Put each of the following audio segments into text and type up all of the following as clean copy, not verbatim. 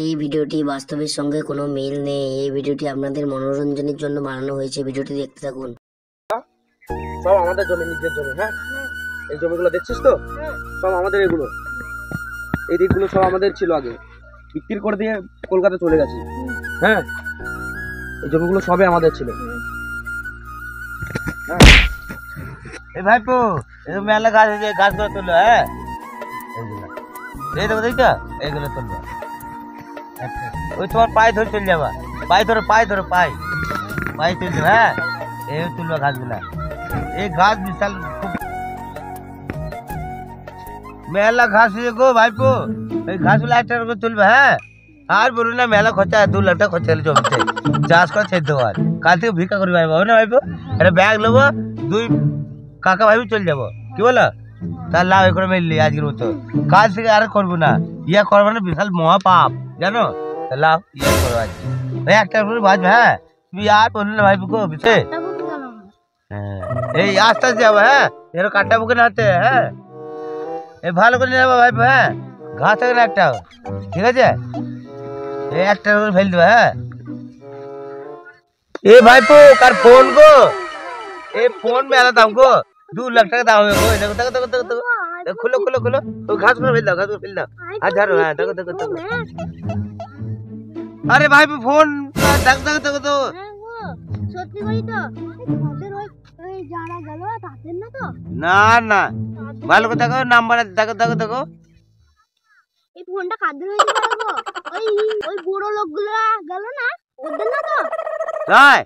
এই ভিডিওটি বাস্তবের সঙ্গে কোনো মিল নেই। এই ভিডিওটি আপনাদের মনোরঞ্জনের জন্য বানানো হয়েছে। ভিডিওটি দেখতে থাকুন। সব আমাদের জমি, নিজের জমি। হ্যাঁ, এই জমিগুলো দেখছিস তো, সব আমাদের। এগুলো এই দিকগুলো সব আমাদের ছিল, আগে বিক্রি করে দিয়ে কলকাতা চলে গেছি। হ্যাঁ, এই জমিগুলো সবই আমাদের ছিল। এই ভাইপো, এই মেলা গাছ আছে, গাছগুলো তুললো। হ্যাঁ, এই দেখো, দেখো এইগুলো তুললো। ওই তোমার পায়ে ধরে চলে যাবা, পায়ে ধরো, পায়ে ধরো, পায়ে তুলছো। হ্যাঁ, এই তুলবা গাছগুলা। এই গাছ বিশাল মেলা ঘাস হয়ে গো ভাইপো। এই ঘাসগুলো একটা করে তুলবে। হ্যাঁ, আর বলুন না, মেলা খরচা, 2 লাখ টাকা খরচা হলে জমিতে চাষ করে ছেড়ে দেবো। আর কাল থেকে ভিক্ষা করি ভাইবো, না ভাইপো? একটা ব্যাগ নেবো, 2 কাকা ভাইবো চলে যাবো। কি বলো? তার লাভ এ করে মিললি আজকের মতো। কাজ থেকে আর করবো না, ইয়া করবো না, বিশাল মহা পাপ জানো। লাভ ইয়া করো আজ, ভাই একটা করে বাজবে। হ্যাঁ, তুমি আর বলুন না ভাইপো গো বিশে। হ্যাঁ, এই আস্তে আস্তে যাবো। হ্যাঁ, এরকম কাটটা বুকে না হাতে। হ্যাঁ, এই ভালো করে নেবো ভাইপো। হ্যাঁ, ঘাস থাকে না একটা, ঠিক আছে? এই একটা করে ফেল দেবো। হ্যাঁ, এ ভাইপো কার ফোন গো? এই ফোন মেলা দাম গো, 2 লাখ টাকা দাম হবে গো। দেখো দেখো দেখো দেখো, খুলো খুলো খুলো, ওই ঘাস করে ফেল দাও, ঘাস করে ফেল দাও। আর ঝাড়ো। হ্যাঁ, দেখো দেখো দেখো। আরে ভাইপো ফোন দেখো দেখো দেখো তো। সত্যি কই তো ওদের ওই যারা গেল তাদের না তো? না না, ভালো করে দেখো, নাম্বার দেখো দেখো দেখো। এই ফোনটা কাদের হইতে পারে গো? ওই বুড়ো লোকগুলো গেল না, ওদের না তো? তাই?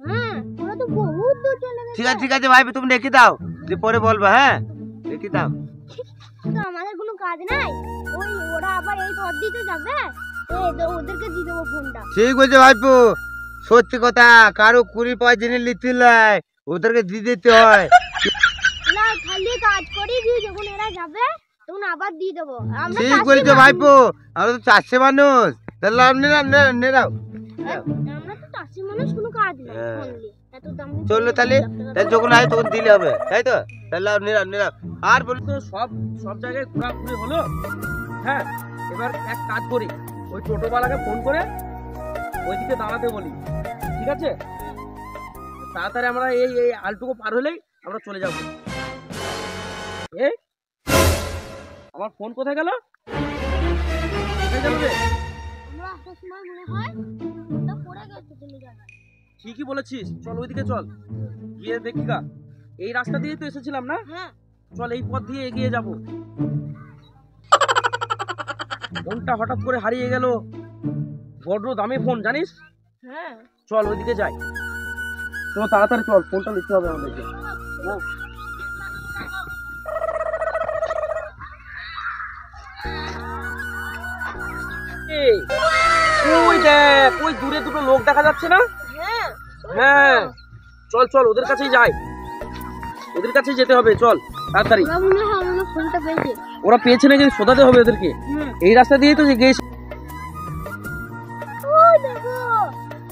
হ্যাঁ, ওরা তো বহুত দূর চলে গেছে। ঠিক আছে ঠিক আছে ভাইপো, তুমি রেখে দাও, যে পরে বলবা। হ্যাঁ, রেখে দাও। তো আমাদের কোনো কাজ নাই, ওরা আবার এই পথ দিতে যাবে, ওদেরকে দিয়ে দেবো ফোনটা। ঠিক বলছে ভাইপো, সত্যি কথা। কারো 20 জিনিস লিখতে হয়, ওদেরকে দিয়ে দিতে হয়। না, খালি কাজ করি দিয়ে যখন এরা যাবে তখন আবার দিয়ে দেবো। ঠিক বলছো ভাইপো, আমরা তো চাষি মানুষ, তাহলে আপনি নেরাও। আমরা তো চাষি মানুষ, কোনো কাজ নাই। ফোন দিয়ে এত দাম চললো তাহলে, যখন আয় তখন দিলে হবে, তাই তো? তাহলে নেরাও। আর বলতো সব জায়গায় ঘোরাঘুরি হলো। হ্যাঁ, এবার এক কাজ করি, ওই টোটোওয়ালাকে ফোন করে ওইদিকে দাঁড়াতে বলি, ঠিক আছে? তাড়াতাড়ি আমরা এই আলটুকু পার হলেই আমরা চলে যাবো। এই আমার ফোন কোথায় গেল? কোথায় গেল রে? আমরা আসার সময় মনে হয় ফোনটা পড়ে গেছে তুমি জানো। ঠিকই বলেছিস, চল ওইদিকে চল, গিয়ে দেখি গা। এই রাস্তা দিয়ে তো এসেছিলাম না? হ্যাঁ, চল এই পথ দিয়ে এগিয়ে যাব। ফোনটা হঠাৎ করে হারিয়ে গেল, বড় দামি ফোন জানিস। হ্যাঁ, চল ওইদিকে যাই, চল তাড়াতাড়ি চল, ফোনটা নিতে হবে আমাদেরকে। হ্যাঁ, ওই দেখ, ওই দূরে দুটো লোক দেখা যাচ্ছে না? হ্যাঁ, হ্যাঁ, চল চল ওদের কাছেই যাই, ওদের কাছেই যেতে হবে। চল তাড়াতাড়ি। ওরা মনে হয় আমাদের ফোনটা পেয়েছে। ওরা পেয়েছে নাকি শোধাতে হবে ওদেরকে। এই রাস্তা দিয়েই তো গিয়েছে। ওই দেখো,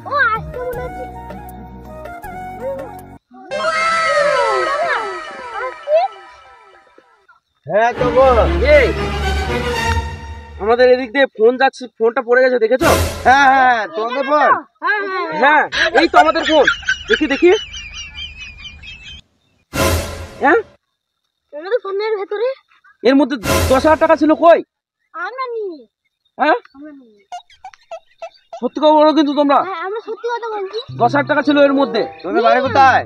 ও আসতে মনে হচ্ছে। হ্যাঁ তো গো, এই আমাদের এদিক দিয়ে ফোন যাচ্ছে, ফোনটা পড়ে গেছে, দেখেছো? হ্যাঁ হ্যাঁ, তোমাদের ফোন। হ্যাঁ, এই তো আমাদের ফোন। দেখি দেখি। হ্যাঁ, আমাদের ফোনের ভেতরে এর মধ্যে 10,000 টাকা ছিল। কই? আমরা নিয়ে। হ্যাঁ, আমরা নিয়ে। সত্যি কথা বলো কিন্তু তোমরা। হ্যাঁ, আমরা সত্যি কথা বলছি। 10,000 টাকা ছিল এর মধ্যে। তোমাদের বাড়ি কোথায়?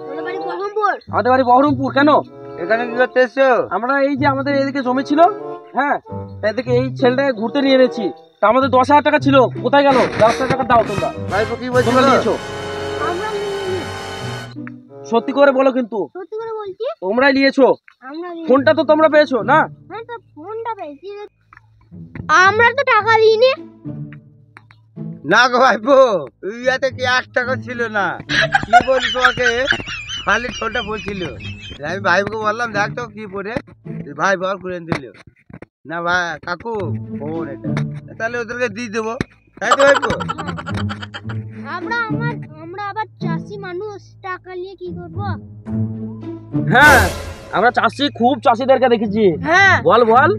আমাদের বাড়ি বহরমপুর। আমাদের বাড়ি বহরমপুর। কেন? এখানে কি করতে এসছো? আমরা এই যে আমাদের এদিকে জমি ছিল, হ্যাঁ, এদিকে এই ছেলেটাকে ঘুরতে নিয়ে এনেছি। তা আমাদের 10,000 টাকা ছিল, কোথায় গেল? 10,000 টাকা দাও তোমরা। ভাইপো কি বলছো? তোমরা নিয়েছো? আমরা নিয়ে। সত্যি করে বলো কিন্তু। সত্যি করে বলছি, তোমরাই নিয়েছো। আমরা নিয়ে। ফোনটা তো তোমরা পেয়েছো না? হ্যাঁ, তো ফোনটা পেয়েছি। আমরা তো টাকা দিইনি। না গো ভাইপো, ইয়াতে কি 1 টাকা ছিল না। কি বলি তোমাকে, খালি ছোটটা বলছিল। আমি ভাইপোকে বললাম দেখ তো কি পড়ে, ভাই বল করে দিল। না ভাই কাকু ফোন এটা, তাহলে ওদেরকে দিয়ে দেবো, তাই তো ভাইপো? আমরা আবার চাষি মানুষ, টাকা নিয়ে কি করবো? হ্যাঁ, আমরা চাষি, খুব চাষিদেরকে দেখেছি। হ্যাঁ, বল বল,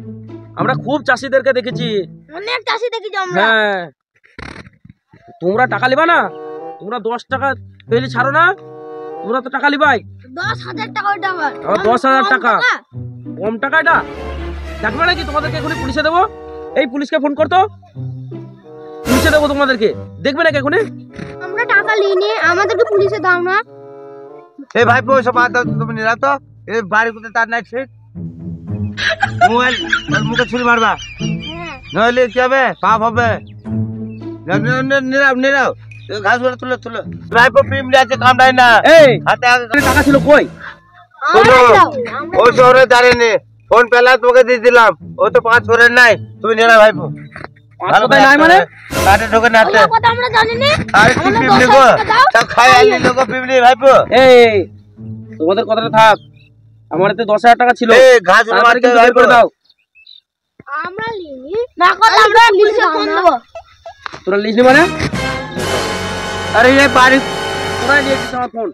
আমরা খুব চাষিদেরকে দেখেছি। অনেক চাষি দেখি আমরা। হ্যাঁ, তোমরা টাকা লিবা না? তোমরা 10 টাকা পেলে ছাড়ো না? তোমরা তো টাকা লিবাই। 10,000 টাকা ওটা আবার। আবার 10,000 টাকা। কম টাকা এটা? দেখবে নাকি তোমাদেরকে এখনই পুলিশে দেবো? এই পুলিশকে ফোন করতো, পুলিশে দেবো তোমাদেরকে। দেখবে নাকি এখনই? আমরা টাকা নিয়ে আমাদেরকে পুলিশে দাও না। এই ভাইপো সব বাদ দাও তো, তুমি নিরা তো এই বাড়ি কোথায় তার নাই ঠিক মোবাইল মুখে ছুরি মারবা, হ্যাঁ নইলে কি হবে? পাপ হবে। নিরাও নিরাও ঘাস গুলো তুলো তুলো। ভাইপো পিমলি আছে কামড়াই না। এই হাতে টাকা ছিল কই? শোনো, ও শহরে জানেনি, ফোন পেলা তোমাকে দিয়ে দিলাম, ও তো 5 শহরের নাই। তুমি নিরা ভাইপো। পাঁচ কোথায় নাই মানে? কাটে ঢোকে না হাতে। কথা আমরা জানি না। আর কি পিমলি গো, সব খাই আলি লোক পিমলি ভাইপো। এই তোমাদের কথাটা থাক, আমার হাতে 10,000 টাকা ছিল। এই ঘাস গুলো তাড়াতাড়ি মারতে কিন্তু বের ভাইপো করে দাও। আমরা লিনি না কথা আমরা পুলিশে ফোন দেব। তোরা লিখলি মানে? আরে এই বাড়ি তোরাই নিয়েছিস আমার ফোন,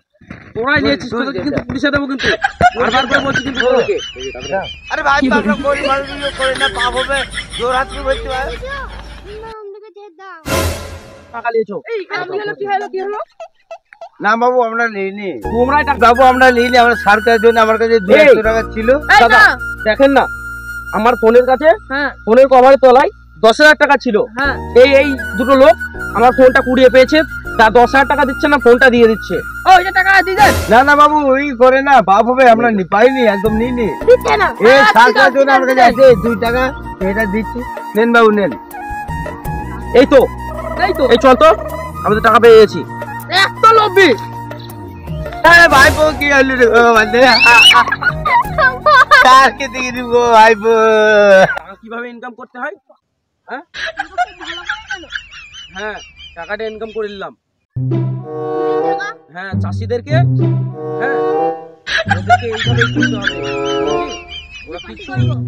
তোরাই নিয়েছিস। তোদেরকে কিন্তু পুলিশে দেবো কিন্তু, বারবার করে বলছি কিন্তু তোদেরকে। আরে ভাই আমরা কোন মানুষ করে না, পাপ হবে। জোর হাত দিয়ে বলতে হয়। না আমাদেরকে দিয়ে দাও। টাকা নিয়েছো? কি হলো? না বাবু আমরা নিইনি। তোমরাই টাকা। বাবু আমরা নিইনি, আমরা সরকারের জন্য আমার কাছে 200 টাকা ছিল। দাদা দেখেন না, আমার ফোনের কাছে, হ্যাঁ ফোনের কভারের তলায় 10,000 টাকা ছিল। হ্যাঁ এই দুটো লোক আমার ফোনটা কুড়িয়ে পেয়েছে, তা 10,000 টাকা দিচ্ছে না, ফোনটা দিয়ে দিচ্ছে। ও ওই যে টাকা দিয়ে দেন। না না বাবু ওই করে না, পাপ হবে। আমরা পাইনি, একদম নিইনি। দিতে না। এই সরকারের জন্য আমার কাছে আছে 2 টাকা, এটা দিচ্ছি। নেন বাবু নেন। এই তো এই চল তো, আমাদের টাকা পেয়ে গেছি। এত লব্বি। আরে ভাইপো কি হলো রে মানে, কার কে দিয়ে দিব ভাইপো? টাকা কিভাবে ইনকাম করতে হয়? হ্যাঁ হ্যাঁ, টাকাটা ইনকাম করে নিলাম। হ্যাঁ, চাষিদেরকে, হ্যাঁ ওদেরকে এইভাবেই করতে হবে।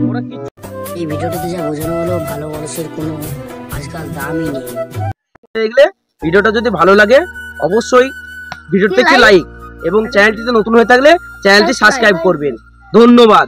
ওরা কিচ্ছু এই ভিডিওটাতে যা বোঝানো হলো, ভালো মানুষের কোনো আজকাল দামই নেই। দেখলে ভিডিওটা যদি ভালো লাগে অবশ্যই ভিডিওতে একটি লাইক এবং চ্যানেলটিতে নতুন হয়ে থাকলে চ্যানেলটি সাবস্ক্রাইব করবেন। ধন্যবাদ।